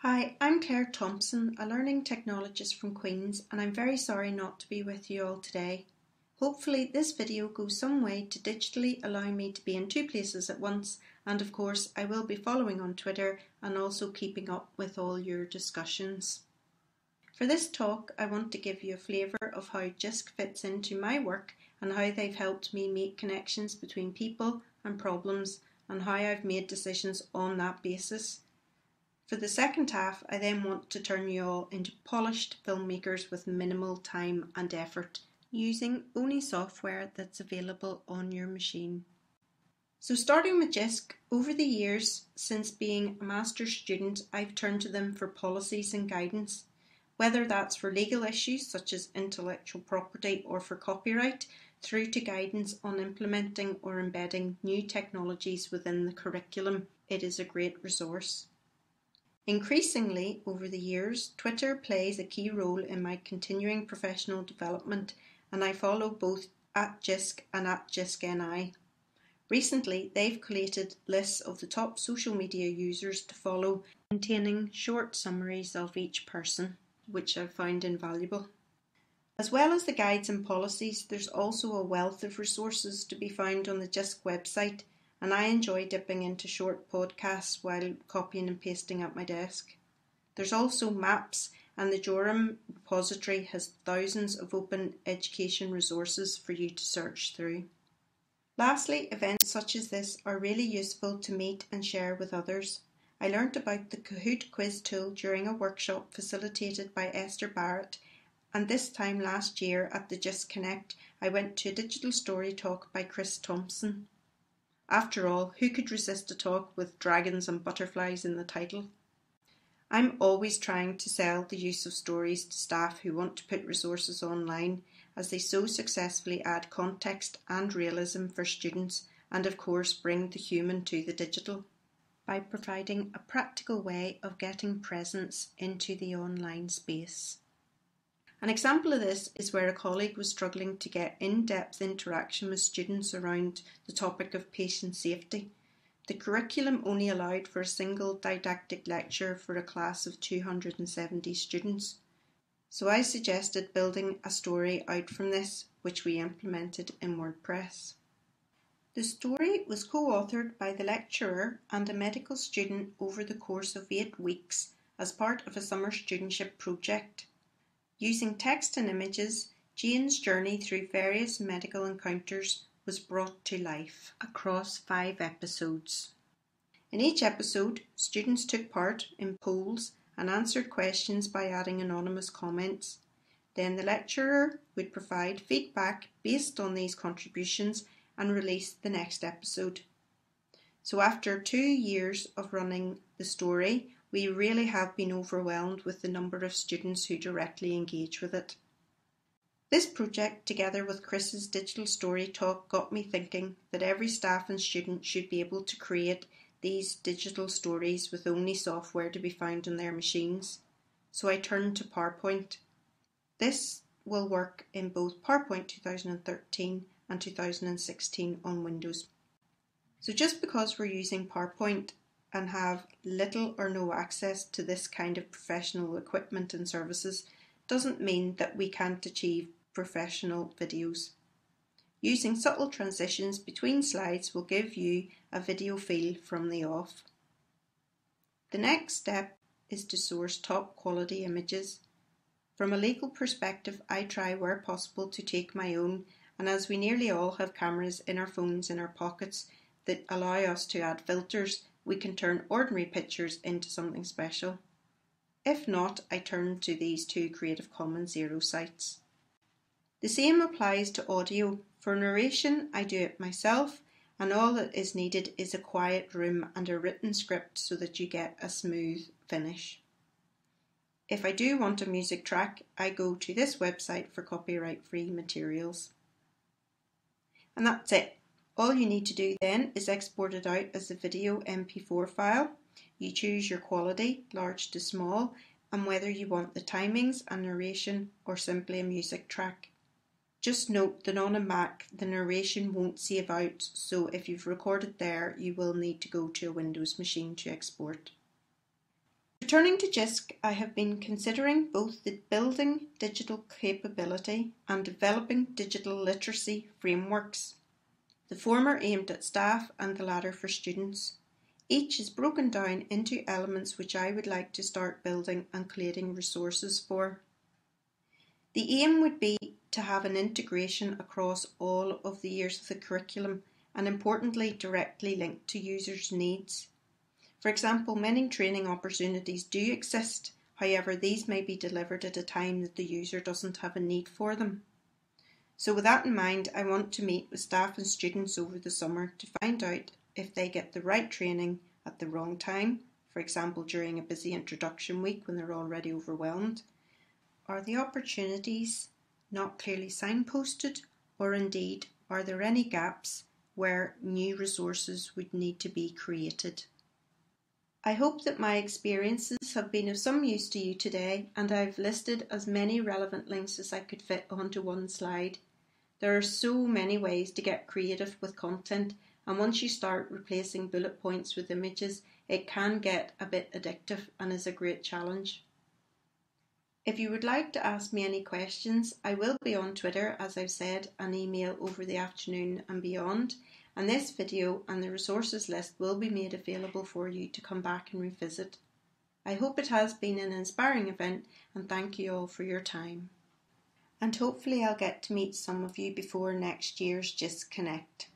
Hi, I'm Clare Thomson, a learning technologist from Queen's, and I'm very sorry not to be with you all today. Hopefully this video goes some way to digitally allow me to be in two places at once, and of course I will be following on Twitter and also keeping up with all your discussions. For this talk I want to give you a flavour of how Jisc fits into my work and how they've helped me make connections between people and problems and how I've made decisions on that basis. For the second half, I then want to turn you all into polished filmmakers with minimal time and effort, using only software that's available on your machine. So starting with Jisc, over the years since being a master's student, I've turned to them for policies and guidance, whether that's for legal issues such as intellectual property or for copyright, through to guidance on implementing or embedding new technologies within the curriculum. It is a great resource. Increasingly, over the years, Twitter plays a key role in my continuing professional development, and I follow both @Jisc and @JiscNI. Recently, they've collated lists of the top social media users to follow, containing short summaries of each person, which I've found invaluable. As well as the guides and policies, there's also a wealth of resources to be found on the Jisc website, and I enjoy dipping into short podcasts while copying and pasting at my desk. There's also maps, and the Joram repository has thousands of open education resources for you to search through. Lastly, events such as this are really useful to meet and share with others. I learnt about the Kahoot quiz tool during a workshop facilitated by Esther Barrett, and this time last year at the Jisc Connect I went to a digital story talk by Clare Thomson. After all, who could resist a talk with dragons and butterflies in the title? I'm always trying to sell the use of stories to staff who want to put resources online, as they so successfully add context and realism for students and of course bring the human to the digital, by providing a practical way of getting presence into the online space. An example of this is where a colleague was struggling to get in-depth interaction with students around the topic of patient safety. The curriculum only allowed for a single didactic lecture for a class of 270 students. So I suggested building a story out from this, which we implemented in WordPress. The story was co-authored by the lecturer and a medical student over the course of 8 weeks as part of a summer studentship project. Using text and images, Jane's journey through various medical encounters was brought to life across 5 episodes. In each episode, students took part in polls and answered questions by adding anonymous comments. Then the lecturer would provide feedback based on these contributions and release the next episode. So after 2 years of running the story, we really have been overwhelmed with the number of students who directly engage with it. This project, together with Chris's digital story talk, got me thinking that every staff and student should be able to create these digital stories with only software to be found on their machines. So I turned to PowerPoint. This will work in both PowerPoint 2013 and 2016 on Windows. So just because we're using PowerPoint and have little or no access to this kind of professional equipment and services doesn't mean that we can't achieve professional videos. Using subtle transitions between slides will give you a video feel from the off. The next step is to source top quality images. From a legal perspective, I try where possible to take my own, and as we nearly all have cameras in our phones in our pockets that allow us to add filters, we can turn ordinary pictures into something special. If not, I turn to these 2 Creative Commons Zero sites. The same applies to audio. For narration, I do it myself, and all that is needed is a quiet room and a written script so that you get a smooth finish. If I do want a music track, I go to this website for copyright-free materials. And that's it. All you need to do then is export it out as a video MP4 file. You choose your quality, large to small, and whether you want the timings and narration or simply a music track. Just note that on a Mac the narration won't save out, so if you've recorded there you will need to go to a Windows machine to export. Returning to Jisc, I have been considering both the building digital capability and developing digital literacy frameworks. The former aimed at staff and the latter for students. Each is broken down into elements which I would like to start building and collating resources for. The aim would be to have an integration across all of the years of the curriculum and importantly directly linked to users' needs. For example, many training opportunities do exist, however these may be delivered at a time that the user doesn't have a need for them. So with that in mind, I want to meet with staff and students over the summer to find out if they get the right training at the wrong time, for example during a busy introduction week when they're already overwhelmed. Are the opportunities not clearly signposted, or indeed are there any gaps where new resources would need to be created? I hope that my experiences have been of some use to you today, and I've listed as many relevant links as I could fit onto one slide. There are so many ways to get creative with content, and once you start replacing bullet points with images, it can get a bit addictive and is a great challenge. If you would like to ask me any questions, I will be on Twitter, as I've said, and email over the afternoon and beyond, and this video and the resources list will be made available for you to come back and revisit. I hope it has been an inspiring event, and thank you all for your time. And hopefully I'll get to meet some of you before next year's Jisc Connect.